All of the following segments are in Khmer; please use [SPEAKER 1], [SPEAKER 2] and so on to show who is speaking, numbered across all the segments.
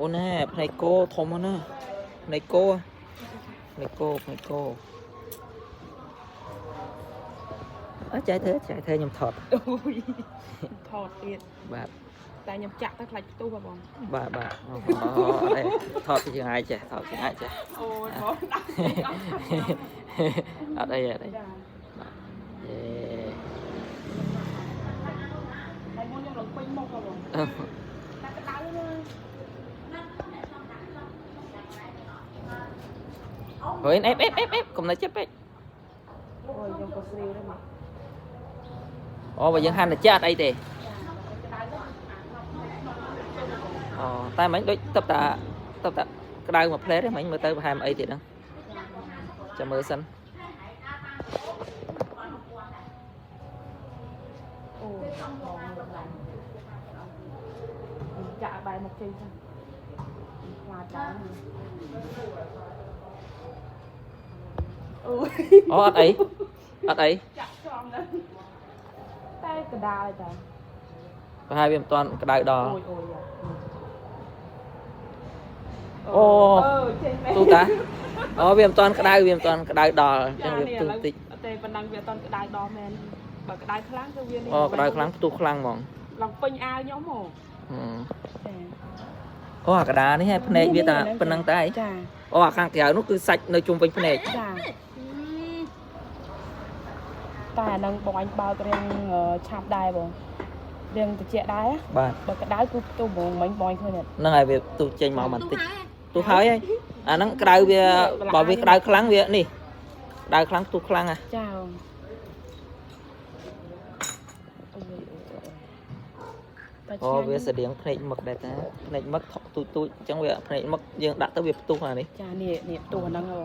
[SPEAKER 1] អូនណែផ្នែកគោធំណាផ្នែកគោផ្នែកគោអើចែកធ្វើខ្ញុំថត
[SPEAKER 2] អូយថតទៀត
[SPEAKER 1] បាទ
[SPEAKER 2] តែខ្ញុំចាក់ទៅខ្លាច់ផ្ទុះបង
[SPEAKER 1] បាទអូអត់ថតពីចង្អាយចេះថតចង្អាយចេះ
[SPEAKER 2] អូយបង
[SPEAKER 1] អត់អីយេ
[SPEAKER 2] ហើយមុនខ្ញុំឡើងពេញមុខបងតែក្តៅណា
[SPEAKER 1] ហើយអេកុំនៅចិត្តពេក
[SPEAKER 2] អូយខ្ញុំក៏ស្រីដែរមក
[SPEAKER 1] អូបើយើងហាន់តែចាត់អីទេអូតែមិញដូចតឹបតាក្តៅមួយផ្លែទេមិញមើលទៅប្រហែលអីទៀតហ្នឹងចាំមើលសិន
[SPEAKER 2] អូយចាក់បាយមកចេញទៅខ្លាចដែរអូយ
[SPEAKER 1] អូអត់អី
[SPEAKER 2] ចាក់ចំដែរតែកដាលតែ
[SPEAKER 1] ប្រហែលវាមិនទាន់ក្តៅដល់
[SPEAKER 2] អូយ
[SPEAKER 1] អូ
[SPEAKER 2] ចេញមែន
[SPEAKER 1] ទូតាអូវាមិនទាន់ក្តៅដល់អញ្ចឹងវាផ្ទុះតិច
[SPEAKER 2] តែប៉ុណ្ណឹងវាអត់ទាន់ក្តៅដល់មែនបើក្តៅខ្លាំងគឺវានេះ
[SPEAKER 1] អូក្តៅខ្លាំងផ្ទុះខ្លាំងហ្មង
[SPEAKER 2] ឡើងពេញអាវខ្ញុំហ៎
[SPEAKER 1] អូអាកដានេះហើយភ្នែកវាតែប៉ុណ្ណឹងតែ
[SPEAKER 2] ចា
[SPEAKER 1] អូអាខាងក្រៅនោះគឺសាច់នៅជុំវិញភ្នែក
[SPEAKER 2] ចាតែអានឹងបងអញបើករៀងឆាប់ដែរបងរៀងត្រជាក់ដែរ
[SPEAKER 1] បាទ
[SPEAKER 2] បើក្តៅគឺផ្ទុះហ្មងមិញបងឃើញ
[SPEAKER 1] ហ្នឹងហើយវាផ្ទុះចេញមកបន្តិចផ្ទុះហើយអាហ្នឹងក្តៅវាបើវាក្តៅខ្លាំងវានេះក្តៅខ្លាំងផ្ទុះខ្លាំងហ่ะ
[SPEAKER 2] ចា
[SPEAKER 1] អូវាស្តៀងភ្នែកមឹកដែរតាភ្នែកមឹកថក់ទូចអញ្ចឹងវាភ្នែកមឹកយើងដាក់ទៅវាផ្ទុះអានេះ
[SPEAKER 2] ចានេះផ្ទុះអាហ្នឹងហ៎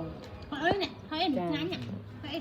[SPEAKER 3] ហើយនេះហើយឆ្ងាញ់ហើយ